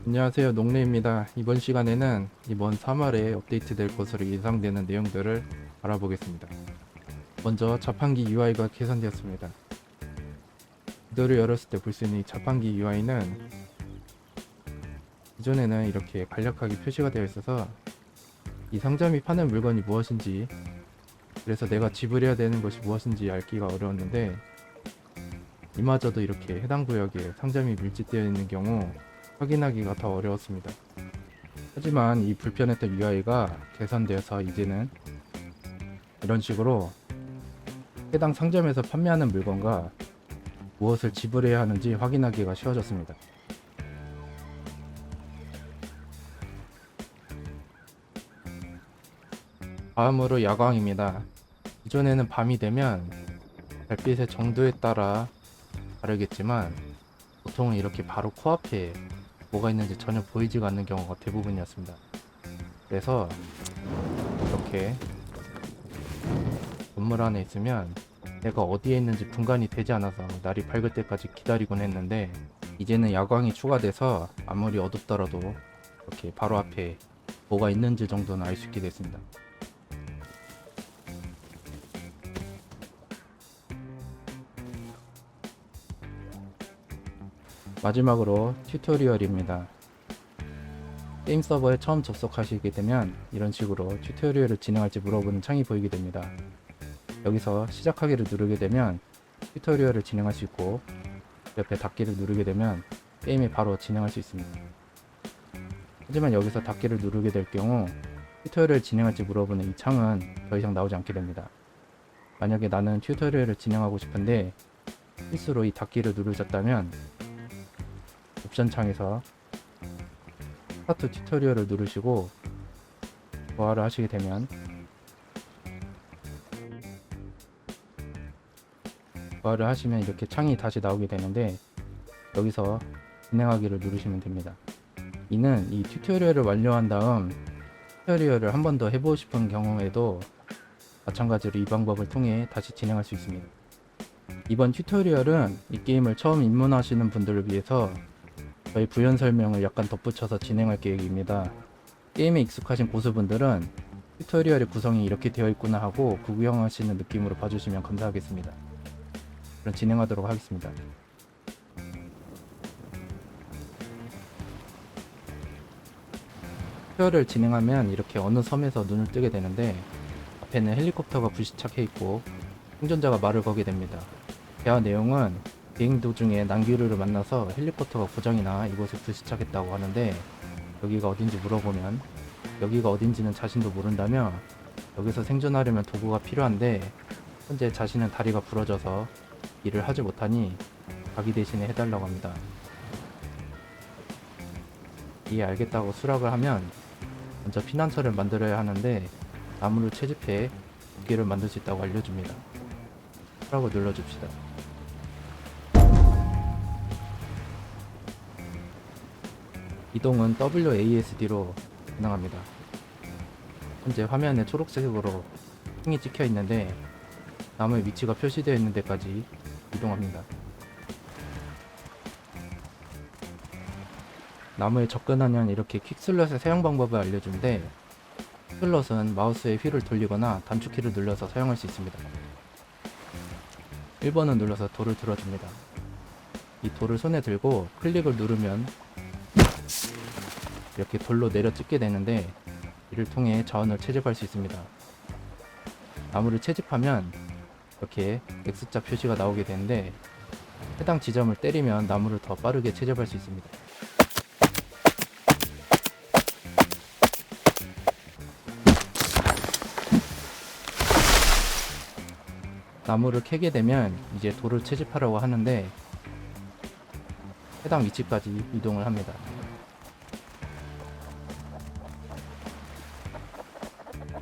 안녕하세요, 농래입니다. 이번 시간에는 이번 3월에 업데이트될 것으로 예상되는 내용들을 알아보겠습니다. 먼저 자판기 UI가 개선되었습니다. 비더를 열었을 때 볼 수 있는 이 자판기 UI는 기존에는 이렇게 간략하게 표시가 되어 있어서 이 상점이 파는 물건이 무엇인지, 그래서 내가 지불해야 되는 것이 무엇인지 알기가 어려웠는데, 이마저도 이렇게 해당 구역에 상점이 밀집되어 있는 경우 확인하기가 더 어려웠습니다. 하지만 이 불편했던 UI가 개선되어서 이제는 이런 식으로 해당 상점에서 판매하는 물건과 무엇을 지불해야 하는지 확인하기가 쉬워졌습니다. 다음으로 야광입니다. 기존에는 밤이 되면 별빛의 정도에 따라 다르겠지만 보통은 이렇게 바로 코앞에 뭐가 있는지 전혀 보이지가 않는 경우가 대부분이었습니다. 그래서 이렇게 건물 안에 있으면 내가 어디에 있는지 분간이 되지 않아서 날이 밝을 때까지 기다리곤 했는데, 이제는 야광이 추가돼서 아무리 어둡더라도 이렇게 바로 앞에 뭐가 있는지 정도는 알 수 있게 됐습니다. 마지막으로 튜토리얼입니다. 게임 서버에 처음 접속하시게 되면 이런 식으로 튜토리얼을 진행할지 물어보는 창이 보이게 됩니다. 여기서 시작하기를 누르게 되면 튜토리얼을 진행할 수 있고, 옆에 닫기를 누르게 되면 게임이 바로 진행할 수 있습니다. 하지만 여기서 닫기를 누르게 될 경우 튜토리얼을 진행할지 물어보는 이 창은 더 이상 나오지 않게 됩니다. 만약에 나는 튜토리얼을 진행하고 싶은데 실수로 이 닫기를 누르셨다면 옵션 창에서 스타트 튜토리얼을 누르시고 부활을 하시게 되면 부활을 하시면 이렇게 창이 다시 나오게 되는데, 여기서 진행하기를 누르시면 됩니다. 이는 이 튜토리얼을 완료한 다음 튜토리얼을 한 번 더 해보고 싶은 경우에도 마찬가지로 이 방법을 통해 다시 진행할 수 있습니다. 이번 튜토리얼은 이 게임을 처음 입문하시는 분들을 위해서 저희 부연 설명을 약간 덧붙여서 진행할 계획입니다. 게임에 익숙하신 고수분들은 튜토리얼의 구성이 이렇게 되어 있구나 하고 구경하시는 느낌으로 봐주시면 감사하겠습니다. 그럼 진행하도록 하겠습니다. 튜토리얼을 진행하면 이렇게 어느 섬에서 눈을 뜨게 되는데, 앞에는 헬리콥터가 불시착해 있고 생존자가 말을 거게 됩니다. 대화 내용은 비행 도중에 난기류를 만나서 헬리콥터가 고장이 나 이곳에 불시착했다고 하는데, 여기가 어딘지 물어보면 여기가 어딘지는 자신도 모른다며 여기서 생존하려면 도구가 필요한데 현재 자신은 다리가 부러져서 일을 하지 못하니 자기 대신에 해달라고 합니다. 이에 알겠다고 수락을 하면 먼저 피난처를 만들어야 하는데 나무를 채집해 도끼를 만들 수 있다고 알려줍니다. 수락을 눌러줍시다. 이동은 WASD로 가능합니다. 현재 화면에 초록색으로 핑이 찍혀 있는데 나무의 위치가 표시되어 있는 데까지 이동합니다. 나무에 접근하면 이렇게 퀵슬롯의 사용 방법을 알려주는데, 퀵슬롯은 마우스의 휠을 돌리거나 단축키를 눌러서 사용할 수 있습니다. 1번을 눌러서 돌을 들어줍니다. 이 돌을 손에 들고 클릭을 누르면 이렇게 돌로 내려 찍게 되는데, 이를 통해 자원을 채집할 수 있습니다. 나무를 채집하면 이렇게 X자 표시가 나오게 되는데, 해당 지점을 때리면 나무를 더 빠르게 채집할 수 있습니다. 나무를 캐게 되면 이제 돌을 채집하려고 하는데 해당 위치까지 이동을 합니다.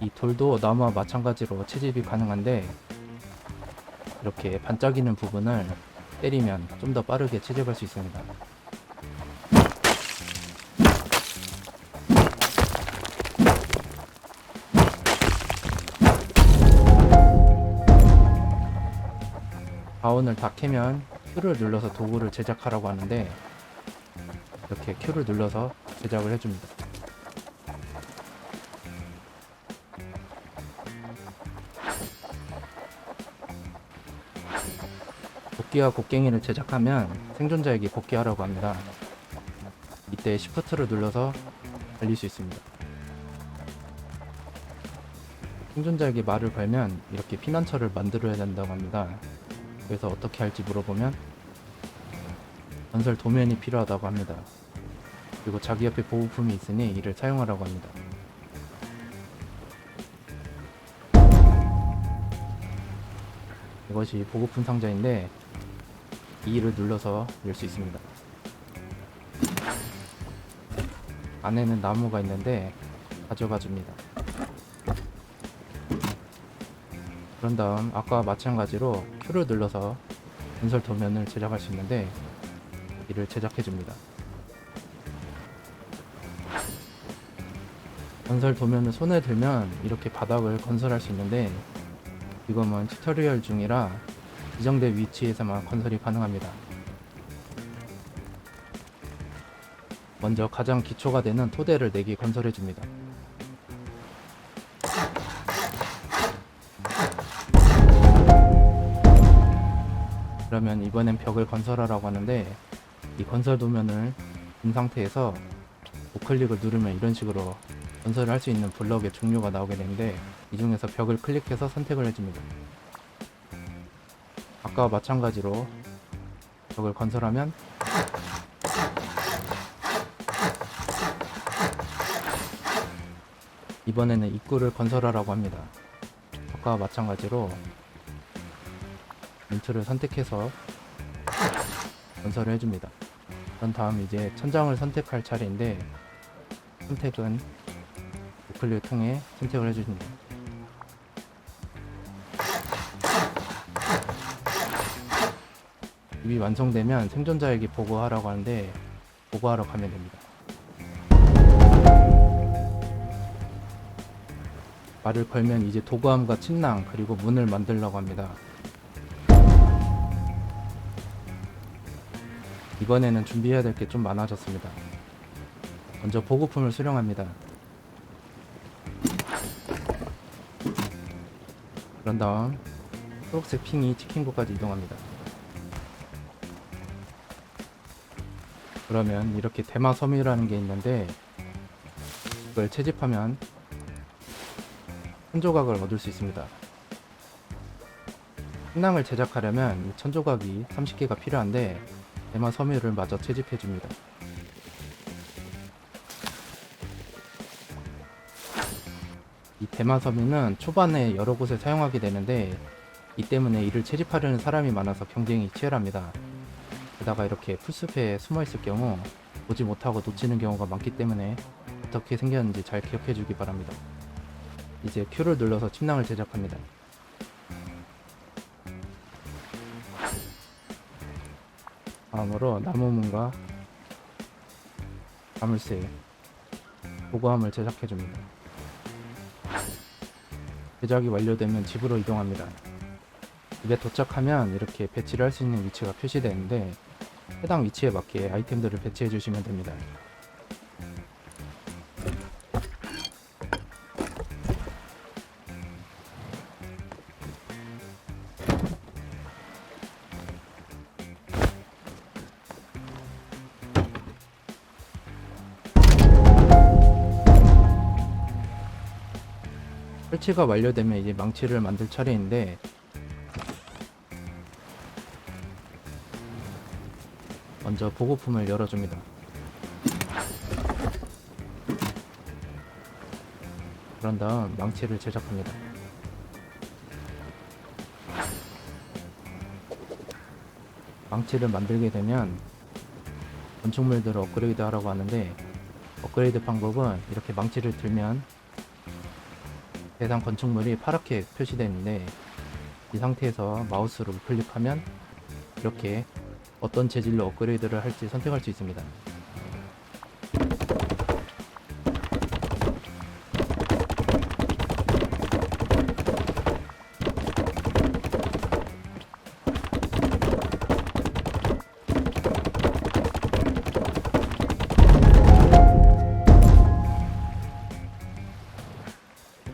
이 돌도 나무와 마찬가지로 채집이 가능한데, 이렇게 반짝이는 부분을 때리면 좀 더 빠르게 채집할 수 있습니다. 자원을 다 캐면 Q를 눌러서 도구를 제작하라고 하는데, 이렇게 Q를 눌러서 제작을 해줍니다. 복귀와 곡괭이를 제작하면 생존자에게 복귀하라고 합니다. 이때 Shift를 눌러서 달릴 수 있습니다. 생존자에게 말을 걸면 이렇게 피난처를 만들어야 된다고 합니다. 그래서 어떻게 할지 물어보면 건설 도면이 필요하다고 합니다. 그리고 자기 옆에 보호품이 있으니 이를 사용하라고 합니다. 이것이 보급품 상자인데 E를 눌러서 열 수 있습니다. 안에는 나무가 있는데 가져가 줍니다. 그런 다음 아까와 마찬가지로 Q를 눌러서 건설 도면을 제작할 수 있는데 이를 제작해 줍니다. 건설 도면을 손에 들면 이렇게 바닥을 건설할 수 있는데 지금은 튜토리얼 중이라 지정된 위치에서만 건설이 가능합니다. 먼저 가장 기초가 되는 토대를 4개 건설해 줍니다. 그러면 이번엔 벽을 건설하라고 하는데 이 건설 도면을 본 상태에서 우클릭을 누르면 이런 식으로 건설을 할 수 있는 블럭의 종류가 나오게 되는데 이 중에서 벽을 클릭해서 선택을 해줍니다. 아까와 마찬가지로 벽을 건설하면 이번에는 입구를 건설하라고 합니다. 아까와 마찬가지로 민트를 선택해서 건설을 해줍니다. 그런 다음 이제 천장을 선택할 차례인데 선택은 우클릭을 통해 선택을 해줍니다. 집이 완성되면 생존자에게 보고하라고 하는데 보고하러 가면 됩니다. 말을 걸면 이제 도구함과 침낭 그리고 문을 만들려고 합니다. 이번에는 준비해야 될 게 좀 많아졌습니다. 먼저 보급품을 수령합니다. 그런 다음 초록색 핑이 찍힌 곳까지 이동합니다. 그러면 이렇게 대마섬이라는 게 있는데 이걸 채집하면 천조각을 얻을 수 있습니다. 침낭을 제작하려면 이 천조각이 30개가 필요한데 대마섬유를 마저 채집해줍니다. 이 대마섬유는 초반에 여러 곳에 사용하게 되는데 이 때문에 이를 채집하려는 사람이 많아서 경쟁이 치열합니다. 게다가 이렇게 풀숲에 숨어 있을 경우 보지 못하고 놓치는 경우가 많기 때문에 어떻게 생겼는지 잘 기억해 주기 바랍니다. 이제 Q를 눌러서 침낭을 제작합니다. 다음으로 나무문과 자물쇠, 보고함을 제작해 줍니다. 제작이 완료되면 집으로 이동합니다. 집에 도착하면 이렇게 배치를 할 수 있는 위치가 표시되는데 해당 위치에 맞게 아이템들을 배치해 주시면 됩니다. 설치가 완료되면 이제 망치를 만들 차례인데 먼저 보급품을 열어줍니다. 그런 다음 망치를 제작합니다. 망치를 만들게 되면 건축물들을 업그레이드 하라고 하는데 업그레이드 방법은 이렇게 망치를 들면 해당 건축물이 파랗게 표시되어 있는데 이 상태에서 마우스로 클릭하면 이렇게 어떤 재질로 업그레이드를 할지 선택할 수 있습니다.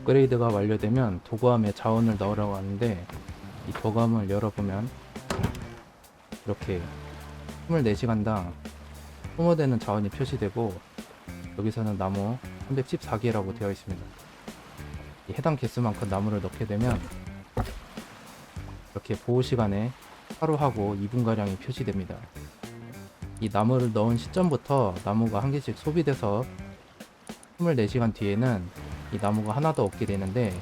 업그레이드가 완료되면 도구함에 자원을 넣으라고 하는데, 이 도구함을 열어보면 이렇게 24시간당 소모되는 자원이 표시되고, 여기서는 나무 314개라고 되어 있습니다. 이 해당 개수만큼 나무를 넣게 되면 이렇게 보호시간에 하루하고 2분가량이 표시됩니다. 이 나무를 넣은 시점부터 나무가 한 개씩 소비돼서 24시간 뒤에는 이 나무가 하나도 없게 되는데,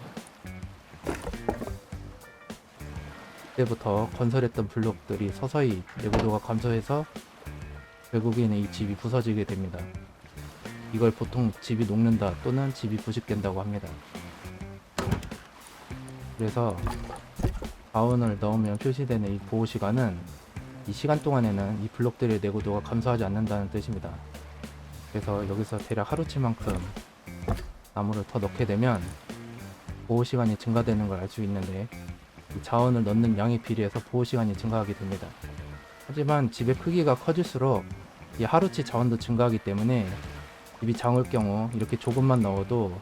그때부터 건설했던 블록들이 서서히 내구도가 감소해서 결국에는 이 집이 부서지게 됩니다. 이걸 보통 집이 녹는다 또는 집이 부식된다고 합니다. 그래서 자원을 넣으면 표시되는 이 보호시간은 이 시간 동안에는 이 블록들의 내구도가 감소하지 않는다는 뜻입니다. 그래서 여기서 대략 하루치만큼 나무를 더 넣게 되면 보호시간이 증가되는 걸 알 수 있는데, 이 자원을 넣는 양에 비례해서 보호시간이 증가하게 됩니다. 하지만 집의 크기가 커질수록 이 하루치 자원도 증가하기 때문에 집이 작을 경우 이렇게 조금만 넣어도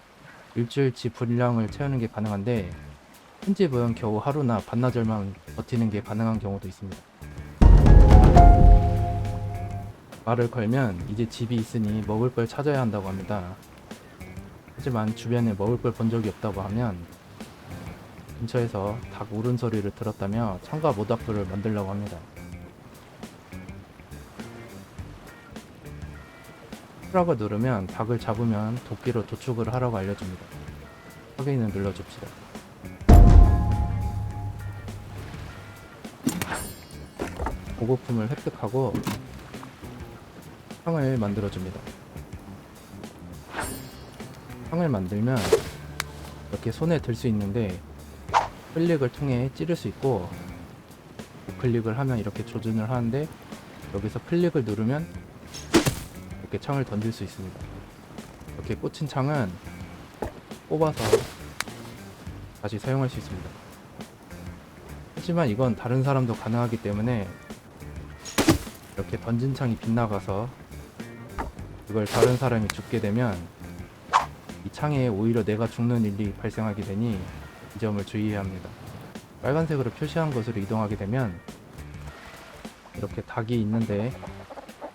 일주일치 분량을 채우는 게 가능한데, 큰 집은 겨우 하루나 반나절만 버티는 게 가능한 경우도 있습니다. 말을 걸면 이제 집이 있으니 먹을 걸 찾아야 한다고 합니다. 하지만 주변에 먹을 걸 본 적이 없다고 하면 근처에서 닭 울음소리를 들었다며 창과 모닥불을 만들려고 합니다. 수락을 누르면 닭을 잡으면 도끼로 도축을 하라고 알려줍니다. 확인을 눌러줍시다. 보급품을 획득하고 창을 만들어줍니다. 창을 만들면 이렇게 손에 들 수 있는데, 클릭을 통해 찌를 수 있고, 클릭을 하면 이렇게 조준을 하는데, 여기서 클릭을 누르면 이렇게 창을 던질 수 있습니다. 이렇게 꽂힌 창은 뽑아서 다시 사용할 수 있습니다. 하지만 이건 다른 사람도 가능하기 때문에 이렇게 던진 창이 빗나가서 이걸 다른 사람이 죽게 되면 이 창에 오히려 내가 죽는 일이 발생하게 되니 이 점을 주의해야 합니다. 빨간색으로 표시한 곳으로 이동하게 되면 이렇게 닭이 있는데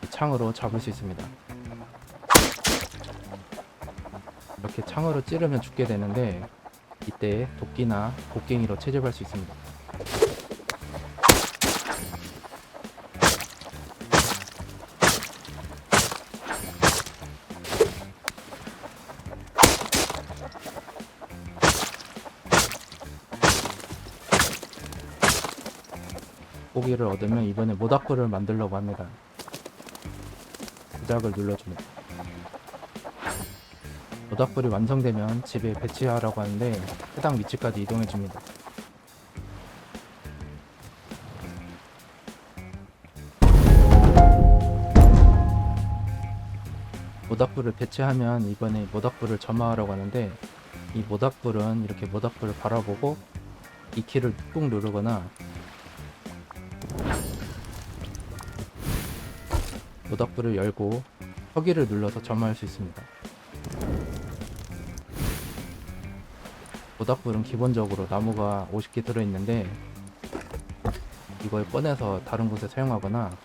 이 창으로 잡을 수 있습니다. 이렇게 창으로 찌르면 죽게 되는데, 이때 도끼나 곡괭이로 채집할 수 있습니다. 고기를 얻으면 이번에 모닥불을 만들려고 합니다. 조작을 눌러줍니다. 모닥불이 완성되면 집에 배치하라고 하는데 해당 위치까지 이동해줍니다. 모닥불을 배치하면 이번에 모닥불을 점화하라고 하는데, 이 모닥불은 이렇게 모닥불을 바라보고 이 키를 꾹 누르거나 모닥불을 열고 서기를 눌러서 점화할 수 있습니다. 모닥불은 기본적으로 나무가 50개 들어있는데, 이걸 꺼내서 다른 곳에 사용하거나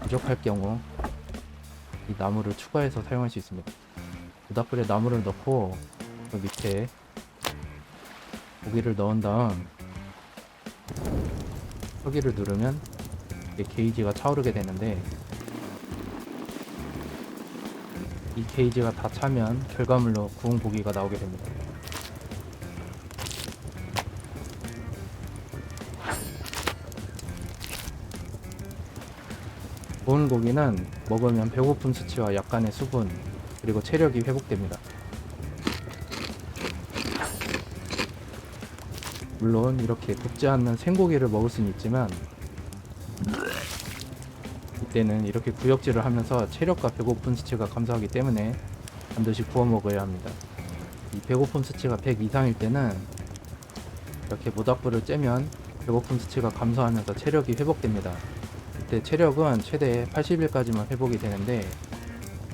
부족할 경우 이 나무를 추가해서 사용할 수 있습니다. 모닥불에 나무를 넣고 그 밑에 고기를 넣은 다음 서기를 누르면 이게 게이지가 차오르게 되는데, 이 게이지가 다 차면 결과물로 구운 고기가 나오게 됩니다. 구운 고기는 먹으면 배고픔 수치와 약간의 수분, 그리고 체력이 회복됩니다. 물론 이렇게 굽지 않는 생고기를 먹을 수는 있지만, 이때는 이렇게 구역질을 하면서 체력과 배고픔 수치가 감소하기 때문에 반드시 구워 먹어야 합니다. 이 배고픔 수치가 100 이상일 때는 이렇게 모닥불을 쬐면 배고픔 수치가 감소하면서 체력이 회복됩니다. 이때 체력은 최대 80일까지만 회복이 되는데,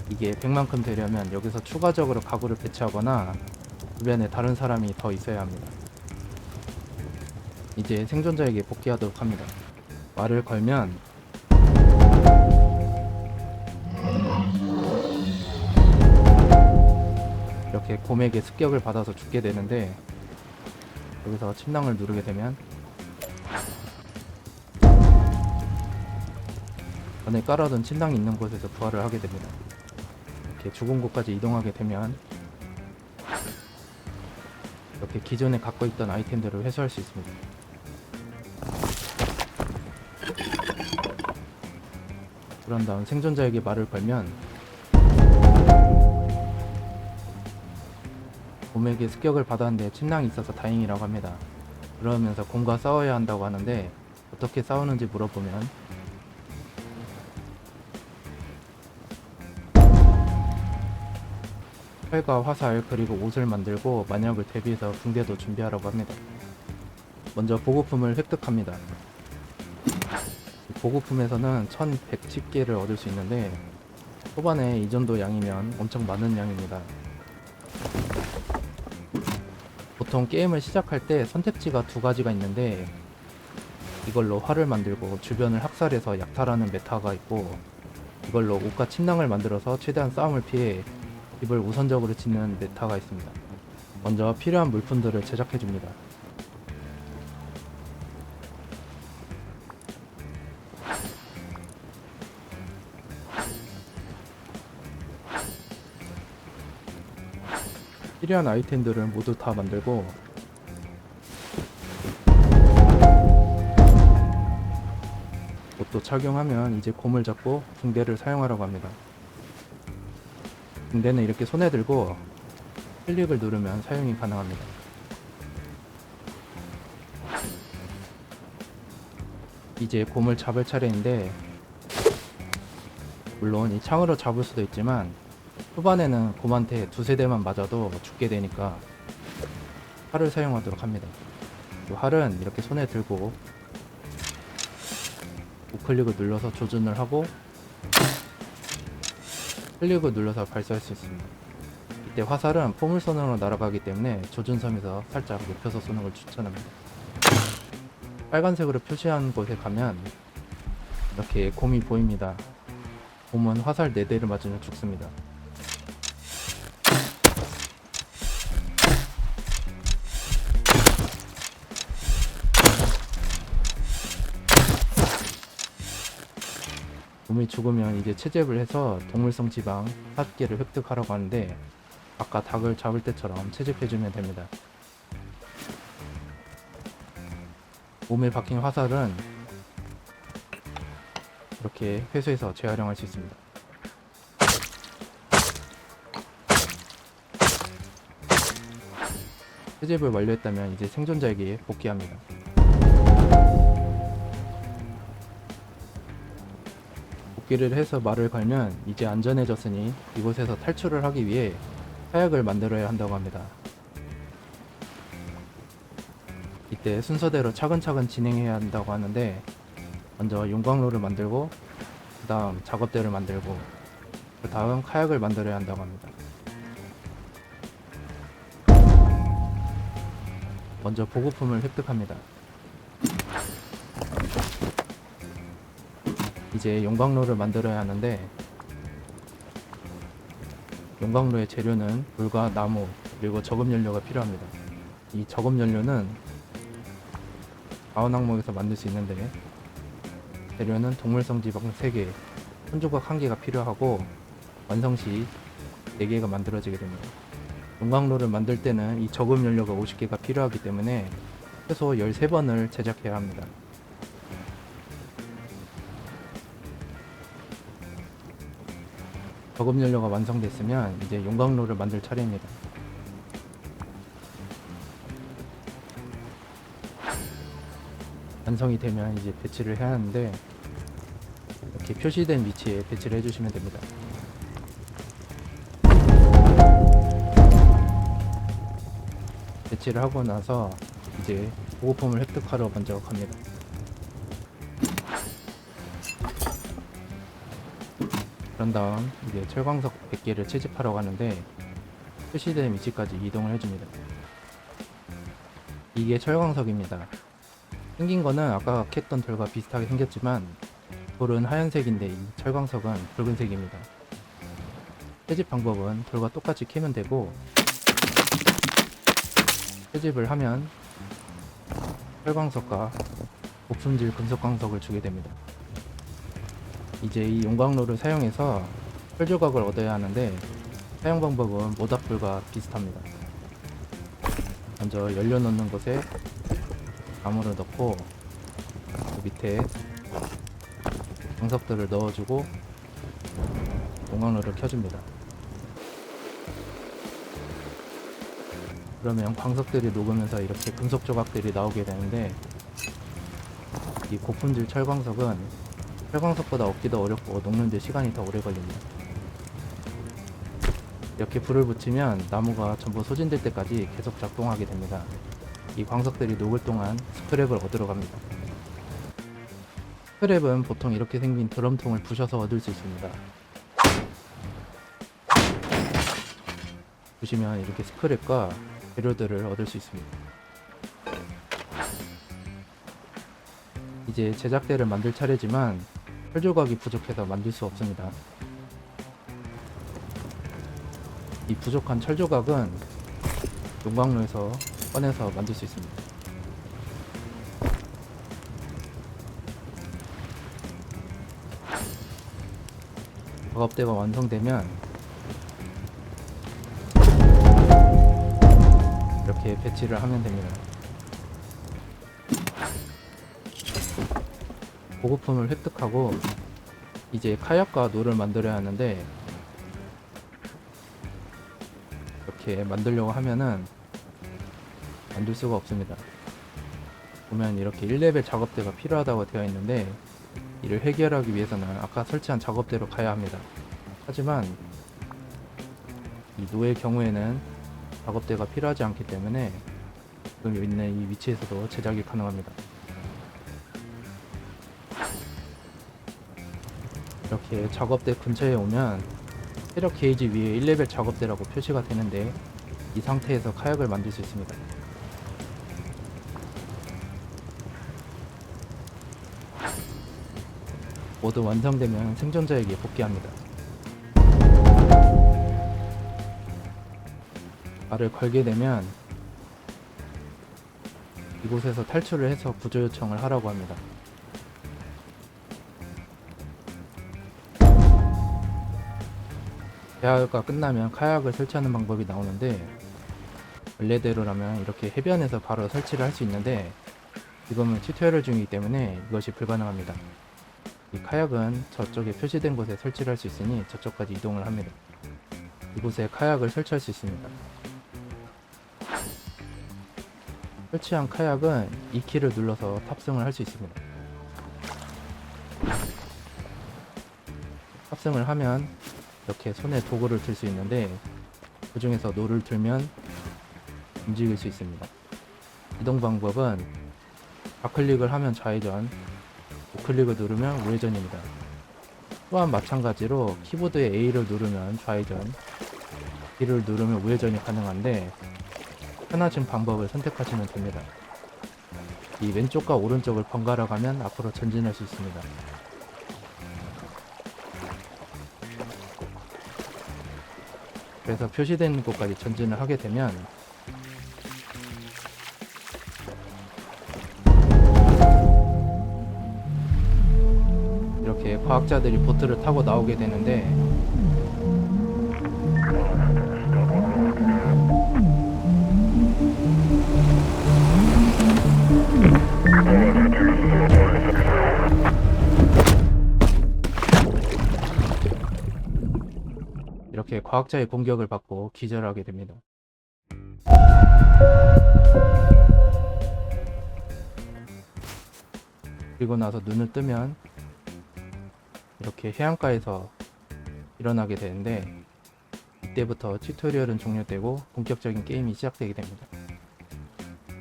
이게 100만큼 되려면 여기서 추가적으로 가구를 배치하거나 주변에 다른 사람이 더 있어야 합니다. 이제 생존자에게 복귀하도록 합니다. 말을 걸면 이렇게 곰에게 습격을 받아서 죽게 되는데, 여기서 침낭을 누르게 되면 전에 깔아둔 침낭이 있는 곳에서 부활을 하게 됩니다. 이렇게 죽은 곳까지 이동하게 되면 이렇게 기존에 갖고 있던 아이템들을 회수할 수 있습니다. 그런 다음 생존자에게 말을 걸면 곰에게 습격을 받았는데 침낭이 있어서 다행이라고 합니다. 그러면서 곰과 싸워야 한다고 하는데, 어떻게 싸우는지 물어보면 활과 화살 그리고 옷을 만들고 만약을 대비해서 붕대도 준비하라고 합니다. 먼저 보급품을 획득합니다. 보급품에서는 1110개를 얻을 수 있는데, 초반에 이 정도 양이면 엄청 많은 양입니다. 보통 게임을 시작할 때 선택지가 두 가지가 있는데, 이걸로 활을 만들고 주변을 학살해서 약탈하는 메타가 있고, 이걸로 옷과 침낭을 만들어서 최대한 싸움을 피해 집을 우선적으로 짓는 메타가 있습니다. 먼저 필요한 물품들을 제작해줍니다. 필요한 아이템들을 모두 다 만들고, 옷도 착용하면 이제 곰을 잡고 붕대를 사용하라고 합니다. 붕대는 이렇게 손에 들고 클릭을 누르면 사용이 가능합니다. 이제 곰을 잡을 차례인데, 물론 이 창으로 잡을 수도 있지만 초반에는 곰한테 두세 대만 맞아도 죽게 되니까 활을 사용하도록 합니다. 이 활은 이렇게 손에 들고 우클릭을 눌러서 조준을 하고 클릭을 눌러서 발사할 수 있습니다. 이때 화살은 포물선으로 날아가기 때문에 조준섬에서 살짝 높여서 쏘는 걸 추천합니다. 빨간색으로 표시한 곳에 가면 이렇게 곰이 보입니다. 곰은 화살 4대를 맞으면 죽습니다. 곰이 죽으면 이제 채집을 해서 동물성 지방 5개를 획득하라고 하는데, 아까 닭을 잡을 때처럼 채집해주면 됩니다. 몸에 박힌 화살은 이렇게 회수해서 재활용할 수 있습니다. 채집을 완료했다면 이제 생존자에게 복귀합니다. 복귀를 해서 말을 걸면 이제 안전해졌으니 이곳에서 탈출을 하기 위해 하약을 만들어야 한다고 합니다. 이때 순서대로 차근차근 진행해야 한다고 하는데, 먼저 용광로를 만들고 그 다음 작업대를 만들고 그 다음 카약을 만들어야 한다고 합니다. 먼저 보급품을 획득합니다. 이제 용광로를 만들어야 하는데, 용광로의 재료는 물과 나무 그리고 저금연료가 필요합니다. 이 저금연료는 아원 항목에서 만들 수 있는데, 재료는 동물성 지방 3개, 손조각 1개가 필요하고 완성 시 4개가 만들어지게 됩니다. 용광로를 만들 때는 이 저금연료가 50개가 필요하기 때문에 최소 13번을 제작해야 합니다. 저금연료가 완성됐으면 이제 용광로를 만들 차례입니다. 완성이 되면 이제 배치를 해야 하는데, 이렇게 표시된 위치에 배치를 해주시면 됩니다. 배치를 하고 나서 이제 보급품을 획득하러 먼저 갑니다. 그런 다음 이제 철광석 100개를 채집하러 가는데, 표시된 위치까지 이동을 해줍니다. 이게 철광석입니다. 생긴 거는 아까 캤던 돌과 비슷하게 생겼지만 돌은 하얀색인데 이 철광석은 붉은색입니다. 채집 방법은 돌과 똑같이 캐면 되고, 채집을 하면 철광석과 고품질 금속광석을 주게 됩니다. 이제 이 용광로를 사용해서 철조각을 얻어야 하는데 사용 방법은 모닥불과 비슷합니다. 먼저 연료 넣는 곳에 나무를 넣고 그 밑에 광석들을 넣어주고 용광로를 켜줍니다. 그러면 광석들이 녹으면서 이렇게 금속 조각들이 나오게 되는데, 이 고품질 철광석은 철광석보다 얻기도 어렵고 녹는데 시간이 더 오래 걸립니다. 이렇게 불을 붙이면 나무가 전부 소진될 때까지 계속 작동하게 됩니다. 이 광석들이 녹을 동안 스크랩을 얻으러 갑니다. 스크랩은 보통 이렇게 생긴 드럼통을 부셔서 얻을 수 있습니다. 보시면 이렇게 스크랩과 재료들을 얻을 수 있습니다. 이제 제작대를 만들 차례지만 철조각이 부족해서 만들 수 없습니다. 이 부족한 철조각은 용광로에서 꺼내서 만들 수 있습니다. 작업대가 완성되면 이렇게 배치를 하면 됩니다. 보급품을 획득하고 이제 카약과 노를 만들어야 하는데, 이렇게 만들려고 하면은 만들 수가 없습니다. 보면 이렇게 1레벨 작업대가 필요하다고 되어 있는데, 이를 해결하기 위해서는 아까 설치한 작업대로 가야 합니다. 하지만 이 노의 경우에는 작업대가 필요하지 않기 때문에 지금 있는 이 위치에서도 제작이 가능합니다. 이렇게 작업대 근처에 오면 체력 게이지 위에 1레벨 작업대라고 표시가 되는데, 이 상태에서 카약을 만들 수 있습니다. 모두 완성되면 생존자에게 복귀합니다. 말을 걸게 되면 이곳에서 탈출을 해서 구조 요청을 하라고 합니다. 대화가 끝나면 카약을 설치하는 방법이 나오는데, 원래대로라면 이렇게 해변에서 바로 설치를 할 수 있는데 지금은 튜토리얼 중이기 때문에 이것이 불가능합니다. 이 카약은 저쪽에 표시된 곳에 설치를 할 수 있으니 저쪽까지 이동을 합니다. 이곳에 카약을 설치할 수 있습니다. 설치한 카약은 이 키를 눌러서 탑승을 할 수 있습니다. 탑승을 하면 이렇게 손에 도구를 들 수 있는데, 그 중에서 노를 들면 움직일 수 있습니다. 이동 방법은 좌클릭을 하면 좌회전, 우클릭을 누르면 우회전입니다. 또한 마찬가지로 키보드에 A를 누르면 좌회전, B를 누르면 우회전이 가능한데 편하신 방법을 선택하시면 됩니다. 이 왼쪽과 오른쪽을 번갈아 가면 앞으로 전진할 수 있습니다. 그래서 표시된 곳까지 전진을 하게 되면 이렇게 과학자들이 보트를 타고 나오게 되는데, 이렇게 과학자의 공격을 받고 기절하게 됩니다. 그리고 나서 눈을 뜨면 이렇게 해안가에서 일어나게 되는데, 이때부터 튜토리얼은 종료되고 본격적인 게임이 시작되게 됩니다.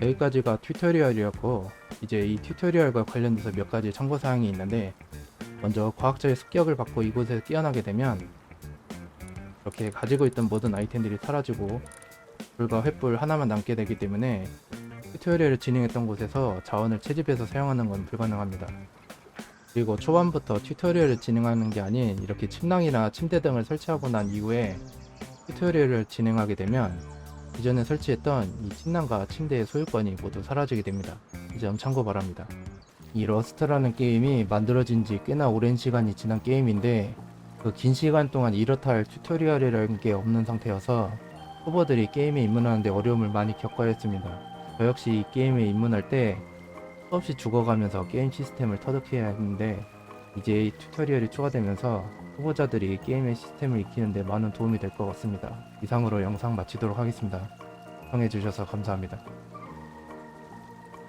여기까지가 튜토리얼이었고, 이제 이 튜토리얼과 관련돼서 몇 가지 참고사항이 있는데, 먼저 과학자의 습격을 받고 이곳에 뛰어나게 되면 이렇게 가지고 있던 모든 아이템들이 사라지고 불과 횃불 하나만 남게 되기 때문에 튜토리얼을 진행했던 곳에서 자원을 채집해서 사용하는 건 불가능합니다. 그리고 초반부터 튜토리얼을 진행하는 게 아닌 이렇게 침낭이나 침대 등을 설치하고 난 이후에 튜토리얼을 진행하게 되면 이전에 설치했던 이 침낭과 침대의 소유권이 모두 사라지게 됩니다. 이 점 참고 바랍니다. 이 러스트라는 게임이 만들어진 지 꽤나 오랜 시간이 지난 게임인데 그 긴 시간 동안 이렇다 할 튜토리얼이라는 게 없는 상태여서 초보들이 게임에 입문하는데 어려움을 많이 겪어야 했습니다. 저 역시 이 게임에 입문할 때 수없이 죽어가면서 게임 시스템을 터득해야 했는데 이제 이 튜토리얼이 추가되면서 초보자들이 게임의 시스템을 익히는데 많은 도움이 될 것 같습니다. 이상으로 영상 마치도록 하겠습니다. 시청해주셔서 감사합니다.